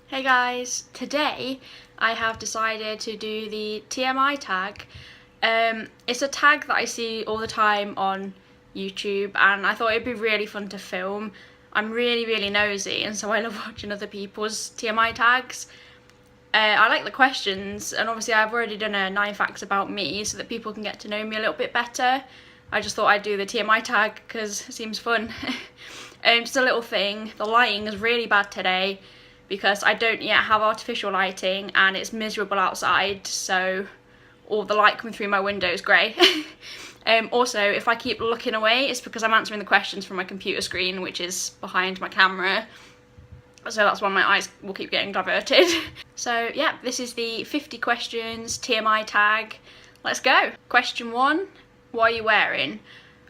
Hey guys, today I have decided to do the TMI tag. It's a tag that I see all the time on YouTube and I thought it'd be really fun to film. I'm really nosy and so I love watching other people's TMI tags. I like the questions and obviously I've already done a 9 facts about me so that people can get to know me a little bit better. I just thought I'd do the TMI tag because it seems fun. Just a little thing, the lighting is really bad today because I don't yet have artificial lighting and it's miserable outside, so all the light coming through my window is grey. Also, if I keep looking away, it's because I'm answering the questions from my computer screen, which is behind my camera. So that's why my eyes will keep getting diverted. So yeah, this is the 50 questions TMI tag. Let's go. Question 1, what are you wearing?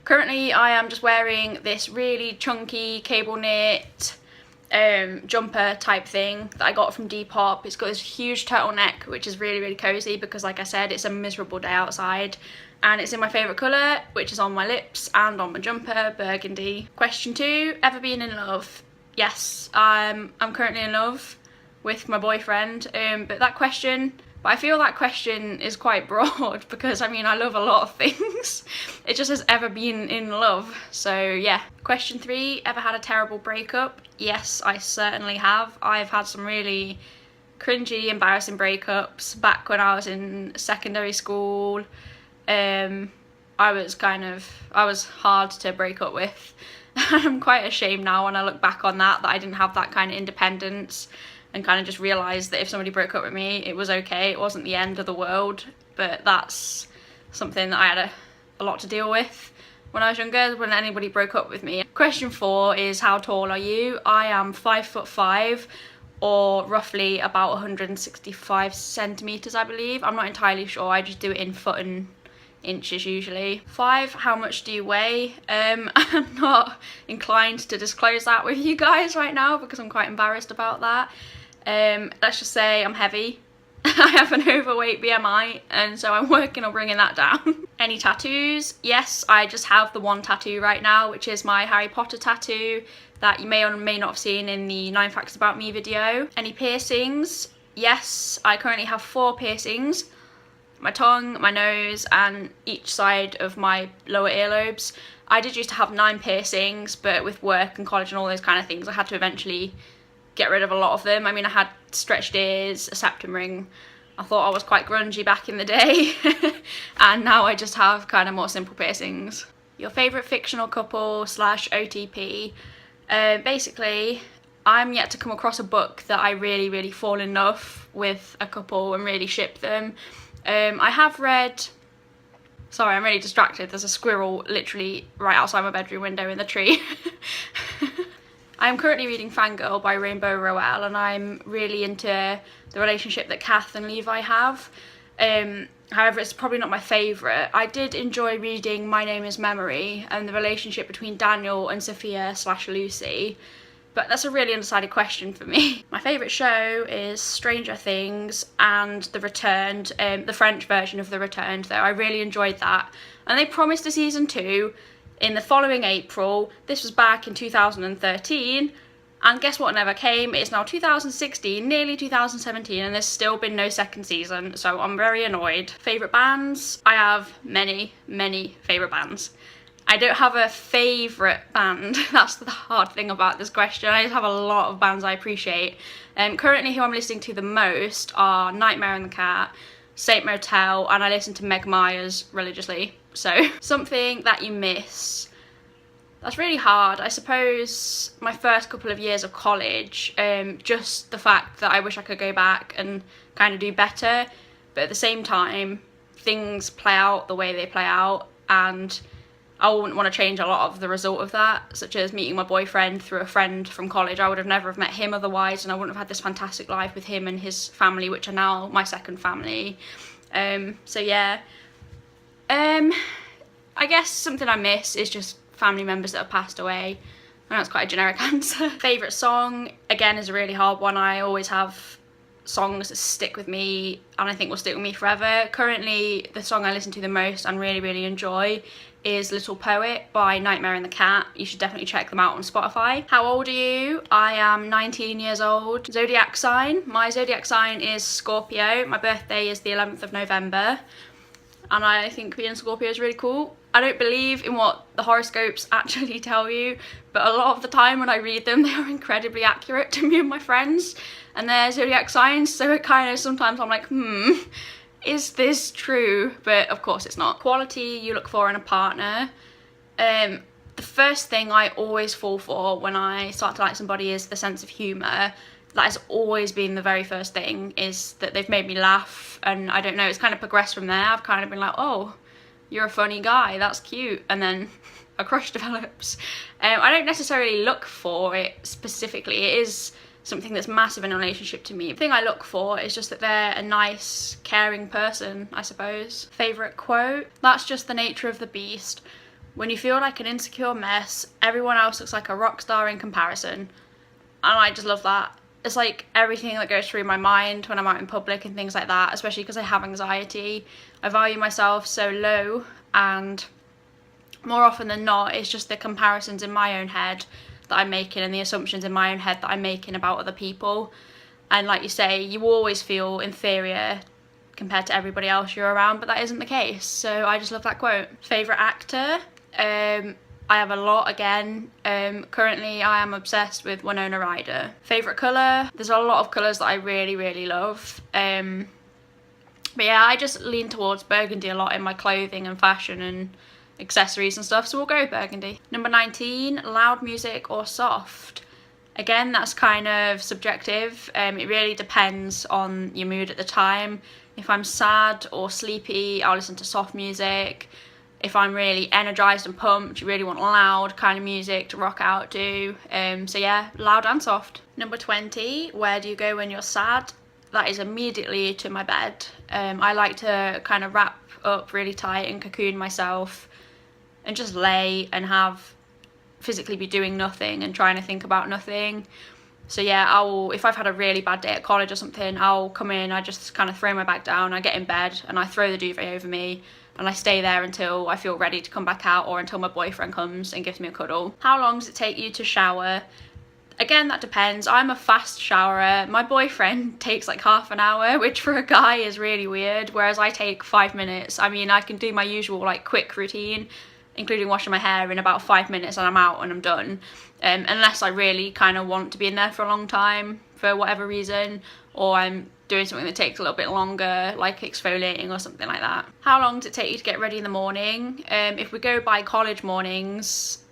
Currently I am just wearing this really chunky cable knit jumper type thing that I got from Depop. It's got this huge turtleneck which is really cozy because, like I said, it's a miserable day outside, and it's in my favourite colour, which is on my lips and on my jumper, burgundy. Question 2, ever been in love? Yes, I'm currently in love with my boyfriend, but I feel that question is quite broad because I mean I love a lot of things. It just has ever been in love, so yeah. Question 3, ever had a terrible breakup? Yes, I certainly have. I've had some really cringy, embarrassing breakups back when I was in secondary school. I was hard to break up with. I'm quite ashamed now when I look back on that I didn't have that kind of independence and kind of just realised that if somebody broke up with me, it was okay, it wasn't the end of the world. But that's something that I had a lot to deal with when I was younger, when anybody broke up with me. Question 4 is, how tall are you? I am 5'5", or roughly about 165 centimetres, I believe. I'm not entirely sure, I just do it in foot and inches usually. 5, how much do you weigh? I'm not inclined to disclose that with you guys right now because I'm quite embarrassed about that. Let's just say I'm heavy. I have an overweight BMI and so I'm working on bringing that down. Any tattoos? Yes, I just have the one tattoo right now, which is my Harry Potter tattoo that you may or may not have seen in the 9 facts about me video. Any piercings? Yes, I currently have 4 piercings. My tongue, my nose, and each side of my lower earlobes. I did used to have 9 piercings, but with work and college and all those kind of things, I had to eventually get rid of a lot of them. I mean, I had stretched ears, a septum ring. I thought I was quite grungy back in the day. And now I just have kind of more simple piercings. Your favourite fictional couple / OTP? Basically, I'm yet to come across a book that I really fall in love with a couple and really ship them. I have read... Sorry, I'm really distracted. There's a squirrel literally right outside my bedroom window in the tree. I'm currently reading Fangirl by Rainbow Rowell and I'm really into the relationship that Kath and Levi have. However, it's probably not my favourite. I did enjoy reading My Name is Memory and the relationship between Daniel and Sophia / Lucy. But that's a really undecided question for me. My favourite show is Stranger Things and The Returned, the French version of The Returned though. I really enjoyed that. And they promised a season 2 in the following April. This was back in 2013. And guess what never came? It's now 2016, nearly 2017, and there's still been no second season, so I'm very annoyed. Favourite bands? I have many favourite bands. I don't have a favourite band. That's the hard thing about this question. I just have a lot of bands I appreciate. Currently who I'm listening to the most are Nightmare and the Cat, Saint Motel, and I listen to Meg Myers religiously. So, something that you miss. That's really hard. I suppose my first couple of years of college, just the fact that I wish I could go back and kind of do better, but at the same time, things play out the way they play out, and I wouldn't want to change a lot of the result of that, such as meeting my boyfriend through a friend from college. I would have never have met him otherwise, and I wouldn't have had this fantastic life with him and his family, which are now my second family. So yeah. I guess something I miss is just family members that have passed away. I know it's quite a generic answer. Favourite song, again, is a really hard one. I always have songs that stick with me and I think will stick with me forever. Currently, the song I listen to the most and really enjoy is Little Poet by Nightmare and the Cat. You should definitely check them out on Spotify. How old are you? I am 19 years old. Zodiac sign. My zodiac sign is Scorpio. My birthday is the 11th of November. And I think being a Scorpio is really cool. I don't believe in what the horoscopes actually tell you, but a lot of the time when I read them, they are incredibly accurate to me and my friends and their zodiac signs, so it kind of, sometimes I'm like, is this true? But of course it's not. Quality you look for in a partner. The first thing I always fall for when I start to like somebody is the sense of humour. That has always been the very first thing, is that they've made me laugh, and I don't know, it's kind of progressed from there. I've kind of been like, oh, you're a funny guy, that's cute, and then a crush develops. I don't necessarily look for it specifically. It is something that's massive in a relationship to me. The thing I look for is just that they're a nice, caring person, I suppose. Favourite quote? That's just the nature of the beast. When you feel like an insecure mess, everyone else looks like a rock star in comparison. And I just love that. It's like everything that goes through my mind when I'm out in public and things like that, especially because I have anxiety. I value myself so low, and more often than not, it's just the comparisons in my own head that I'm making and the assumptions in my own head that I'm making about other people. And like you say, you always feel inferior compared to everybody else you're around, but that isn't the case. So I just love that quote. Favourite actor? I have a lot again. Currently I am obsessed with Winona Ryder. Favourite colour? There's a lot of colours that I really love. But yeah, I just lean towards burgundy a lot in my clothing and fashion and accessories and stuff, so we'll go with burgundy. Number 19, loud music or soft? Again, that's kind of subjective. It really depends on your mood at the time. If I'm sad or sleepy, I'll listen to soft music. If I'm really energised and pumped, you really want loud kind of music to rock out to. So yeah, loud and soft. Number 20, where do you go when you're sad? That is immediately to my bed. I like to kind of wrap up really tight and cocoon myself and just lay and physically be doing nothing and trying to think about nothing. So yeah, if I've had a really bad day at college or something, I'll come in, I just kind of throw my bag down, I get in bed and I throw the duvet over me and I stay there until I feel ready to come back out, or until my boyfriend comes and gives me a cuddle. How long does it take you to shower? Again, that depends. I'm a fast showerer. My boyfriend takes like half an hour, which for a guy is really weird, whereas I take 5 minutes. I mean, I can do my usual like quick routine, including washing my hair, in about 5 minutes and I'm out and I'm done. Unless I really kind of want to be in there for a long time for whatever reason, or I'm doing something that takes a little bit longer, like exfoliating or something like that. How long does it take you to get ready in the morning? If we go by college mornings,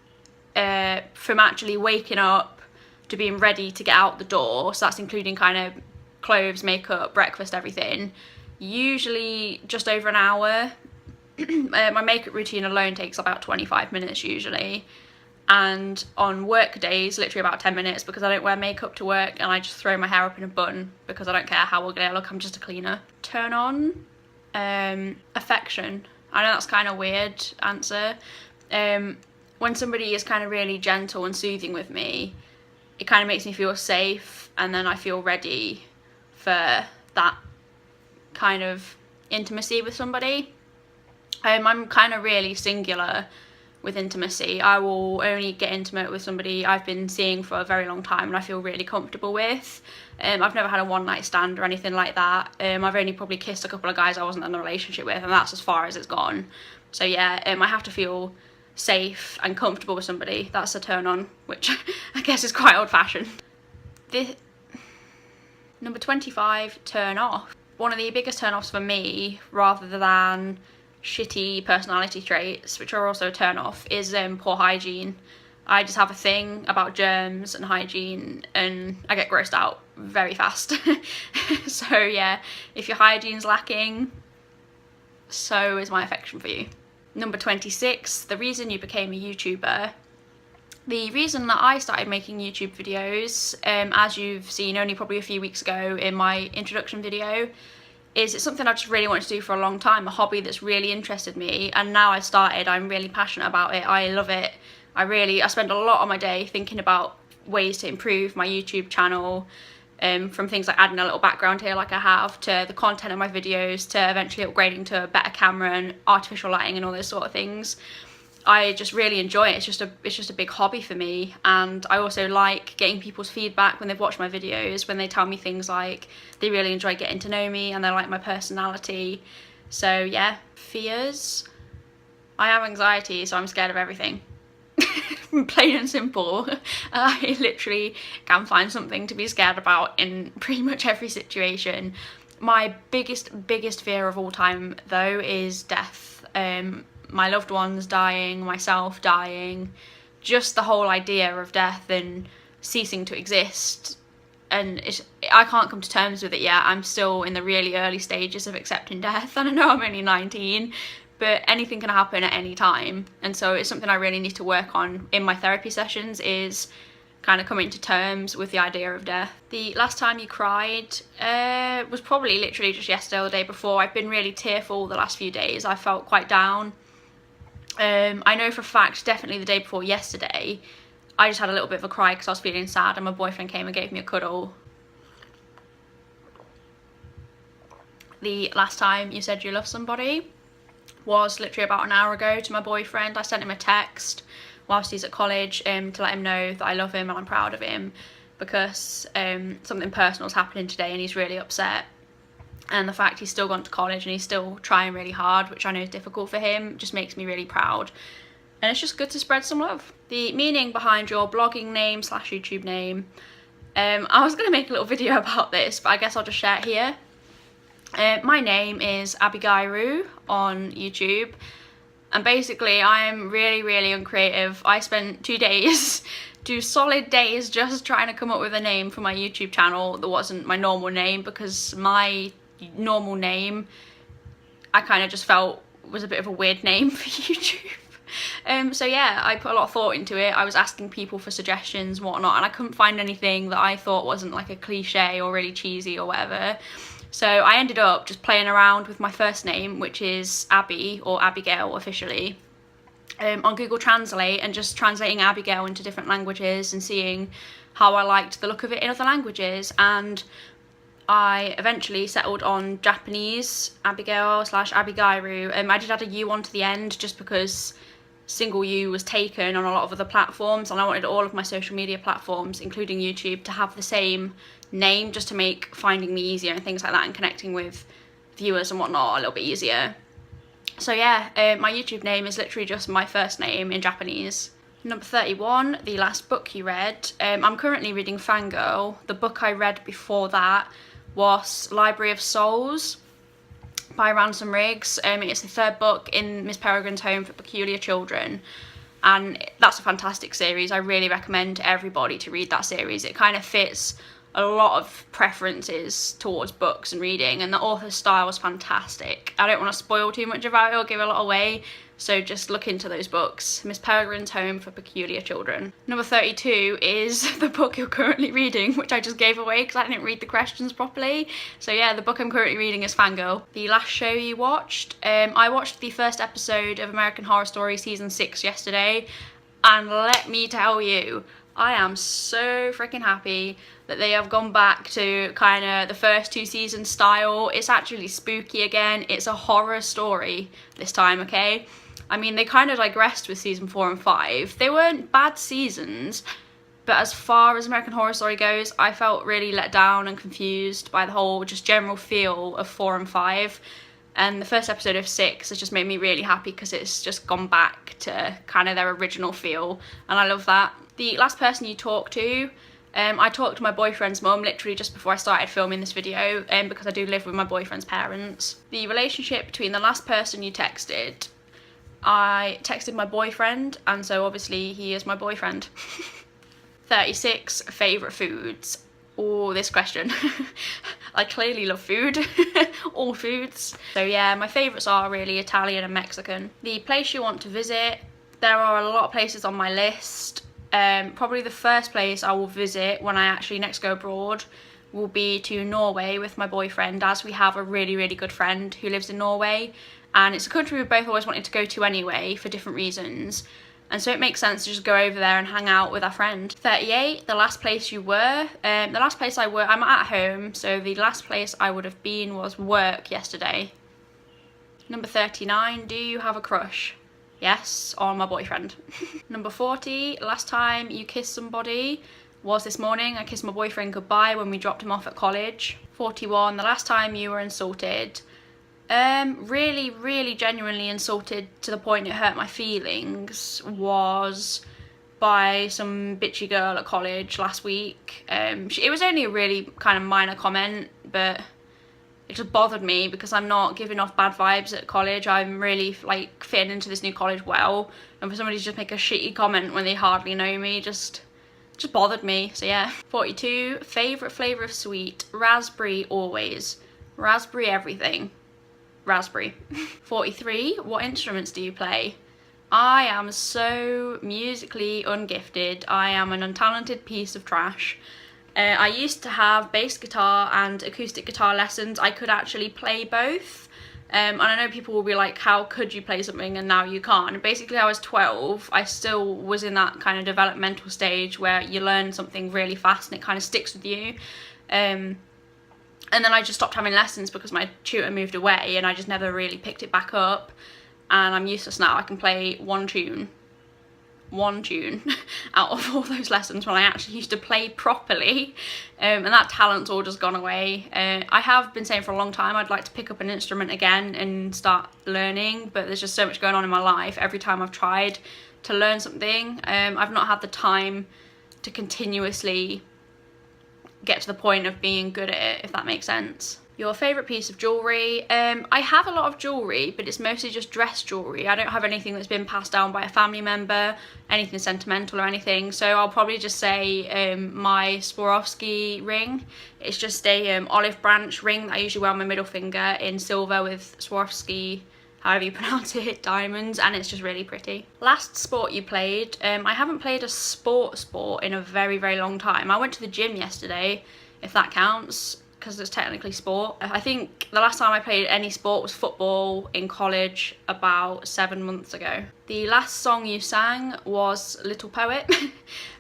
from actually waking up to being ready to get out the door, so that's including kind of clothes, makeup, breakfast, everything, usually just over an hour. My makeup routine alone takes about 25 minutes usually, and on work days literally about 10 minutes, because I don't wear makeup to work and I just throw my hair up in a bun because I don't care how ugly I look, I'm just a cleaner. Turn on? Affection. I know that's kind of weird answer. When somebody is kind of really gentle and soothing with me, it kind of makes me feel safe, and then I feel ready for that kind of intimacy with somebody. I'm kind of really singular with intimacy. I will only get intimate with somebody I've been seeing for a very long time and I feel really comfortable with. I've never had a one night stand or anything like that. I've only probably kissed a couple of guys I wasn't in a relationship with, and that's as far as it's gone. So yeah, I have to feel safe and comfortable with somebody. That's a turn on, which I guess is quite old fashioned. Number 25, turn off. One of the biggest turn offs for me, rather than shitty personality traits, which are also a turn off, is poor hygiene. I just have a thing about germs and hygiene, and I get grossed out very fast. So yeah, if your hygiene's lacking, so is my affection for you. Number 26, the reason you became a YouTuber. The reason that I started making YouTube videos, as you've seen only probably a few weeks ago in my introduction video, is it's something I just really wanted to do for a long time, a hobby that's really interested me, and now I've started, I'm really passionate about it, I love it. I spend a lot of my day thinking about ways to improve my YouTube channel, from things like adding a little background here like I have, to the content of my videos, to eventually upgrading to a better camera and artificial lighting and all those sort of things. I just really enjoy it. It's just a big hobby for me, and I also like getting people's feedback when they've watched my videos, when they tell me things like they really enjoy getting to know me and they like my personality. So yeah, fears. I have anxiety, so I'm scared of everything. Plain and simple. I literally can find something to be scared about in pretty much every situation. My biggest fear of all time though is death. My loved ones dying, myself dying, just the whole idea of death and ceasing to exist. And I can't come to terms with it yet. I'm still in the really early stages of accepting death, and I know I'm only 19, but anything can happen at any time. And so it's something I really need to work on in my therapy sessions, is kind of coming to terms with the idea of death. The last time you cried was probably literally just yesterday or the day before. I've been really tearful the last few days. I felt quite down. I know for a fact, definitely the day before yesterday, I just had a little bit of a cry because I was feeling sad, and my boyfriend came and gave me a cuddle. The last time you said you love somebody was literally about an hour ago to my boyfriend. I sent him a text whilst he's at college to let him know that I love him and I'm proud of him, because something personal is happening today and he's really upset. And the fact he's still gone to college and he's still trying really hard, which I know is difficult for him, just makes me really proud. And it's just good to spread some love. The meaning behind your blogging name / YouTube name. I was going to make a little video about this, but I guess I'll just share it here. My name is Abigail on YouTube, and basically I'm really uncreative. I spent 2 solid days just trying to come up with a name for my YouTube channel that wasn't my normal name, because my normal name I kind of just felt was a bit of a weird name for YouTube. So yeah, I put a lot of thought into it. I was asking people for suggestions and whatnot, and I couldn't find anything that I thought wasn't like a cliche or really cheesy or whatever. So I ended up just playing around with my first name, which is Abby, or Abigail officially, on Google Translate, and just translating Abigail into different languages and seeing how I liked the look of it in other languages. And I eventually settled on Japanese, Abigail / Abigairu. I did add a U onto the end just because single U was taken on a lot of other platforms, and I wanted all of my social media platforms, including YouTube, to have the same name, just to make finding me easier and things like that, and connecting with viewers and whatnot a little bit easier. So yeah, my YouTube name is literally just my first name in Japanese. Number 31, the last book you read. I'm currently reading Fangirl. The book I read before that was Library of Souls by Ransom Riggs. It's the 3rd book in Miss Peregrine's Home for Peculiar Children, and that's a fantastic series. I really recommend everybody to read that series. It kind of fits a lot of preferences towards books and reading, and the author's style is fantastic. I don't want to spoil too much about it or give a lot away, so just look into those books. Miss Peregrine's Home for Peculiar Children. Number 32 is the book you're currently reading, which I just gave away because I didn't read the questions properly. So yeah, the book I'm currently reading is Fangirl. The last show you watched. I watched the 1st episode of American Horror Story Season 6 yesterday, and let me tell you, I am so freaking happy that they have gone back to kind of the first 2 seasons style. It's actually spooky again. It's a horror story this time, okay? I mean, they kind of digressed with season 4 and 5. They weren't bad seasons, but as far as American Horror Story goes, I felt really let down and confused by the whole just general feel of 4 and 5. And the 1st episode of 6 has just made me really happy because it's just gone back to kind of their original feel, and I love that. The last person you talked to, I talked to my boyfriend's mum literally just before I started filming this video, because I do live with my boyfriend's parents. The relationship between the last person you texted, I texted my boyfriend, and so obviously he is my boyfriend. 36 favourite foods. Oh, this question. I clearly love food. All foods. So yeah, my favourites are really Italian and Mexican. The place you want to visit, there are a lot of places on my list. Probably the first place I will visit when I actually next go abroad will be to Norway with my boyfriend, as we have a really good friend who lives in Norway, and it's a country we've both always wanted to go to anyway for different reasons. and so it makes sense to just go over there and hang out with our friend. 38, the last place you were. The last place I were, I'm at home, so the last place I would have been was work yesterday. Number 39, do you have a crush? Yes, on my boyfriend. Number 40, last time you kissed somebody was this morning. I kissed my boyfriend goodbye when we dropped him off at college. 41, the last time you were insulted. Really genuinely insulted to the point it hurt my feelings was by some bitchy girl at college last week. It was only a really kind of minor comment, but it just bothered me because I'm not giving off bad vibes at college. I'm really like fitting into this new college well, and for somebody to just make a shitty comment when they hardly know me just bothered me. So yeah. 42, favourite flavour of sweet. Raspberry always. Raspberry everything. Raspberry. 43, what instruments do you play? I am so musically ungifted. I am an untalented piece of trash. I used to have bass guitar and acoustic guitar lessons. I could actually play both. And I know people will be like, how could you play something and now you can't? And basically I was 12. I still was in that kind of developmental stage where you learn something really fast and it kind of sticks with you. And then I just stopped having lessons because my tutor moved away and I just never really picked it back up, and I'm useless now. I can play one tune out of all those lessons when I actually used to play properly, and that talent's all just gone away. I have been saying for a long time I'd like to pick up an instrument again and start learning, but there's just so much going on in my life. Every time I've tried to learn something, I've not had the time to continuously get to the point of being good at it, if that makes sense. Your favourite piece of jewellery? I have a lot of jewellery, but it's mostly just dress jewellery. I don't have anything that's been passed down by a family member, anything sentimental or anything, so I'll probably just say my Swarovski ring. It's just a olive branch ring that I usually wear on my middle finger in silver with Swarovski, however you pronounce it, diamonds, and it's just really pretty. Last sport you played? I haven't played a sport in a very long time. I went to the gym yesterday, if that counts, because it's technically sport. I think the last time I played any sport was football in college about 7 months ago. The last song you sang was Little Poet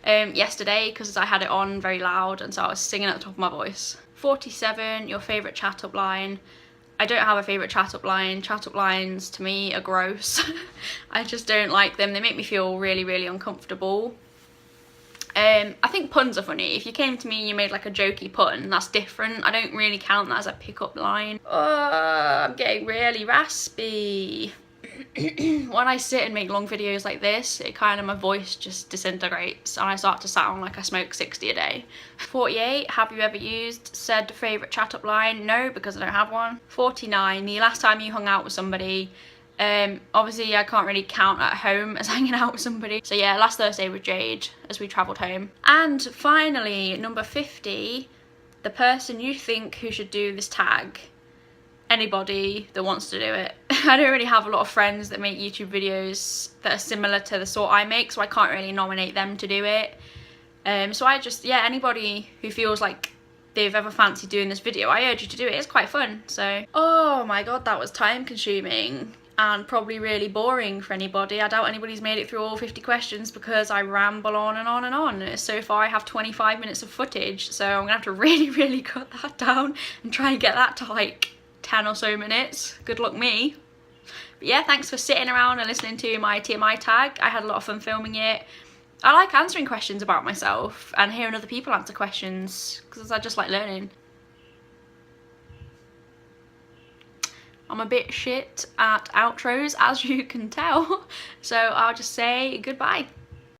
yesterday because I had it on very loud and so I was singing at the top of my voice. 47, your favourite chat up line. I don't have a favourite chat up line. Chat up lines to me are gross. I just don't like them. They make me feel really uncomfortable. I think puns are funny. If you came to me and you made like a jokey pun, that's different. I don't really count that as a pick-up line. Oh, I'm getting really raspy. When I sit and make long videos like this, my voice just disintegrates and I start to sound like I smoke 60 a day. 48, have you ever used said favourite chat up line? No, because I don't have one. 49, the last time you hung out with somebody. Obviously I can't really count at home as hanging out with somebody, so yeah, last Thursday with Jade as we travelled home. And finally, number 50, the person you think who should do this tag. Anybody that wants to do it. I don't really have a lot of friends that make YouTube videos that are similar to the sort I make, so I can't really nominate them to do it. So I just, yeah, anybody who feels like they've ever fancied doing this video, I urge you to do it. It's quite fun. So, oh my god, that was time consuming and probably really boring for anybody. I doubt anybody's made it through all 50 questions because I ramble on and on and on. So far I have 25 minutes of footage, so I'm gonna have to really cut that down and try and get that to like 10 or so minutes. Good luck me. But yeah, thanks for sitting around and listening to my TMI tag. I had a lot of fun filming it. I like answering questions about myself and hearing other people answer questions because I just like learning. I'm a bit shit at outros, as you can tell, so I'll just say goodbye.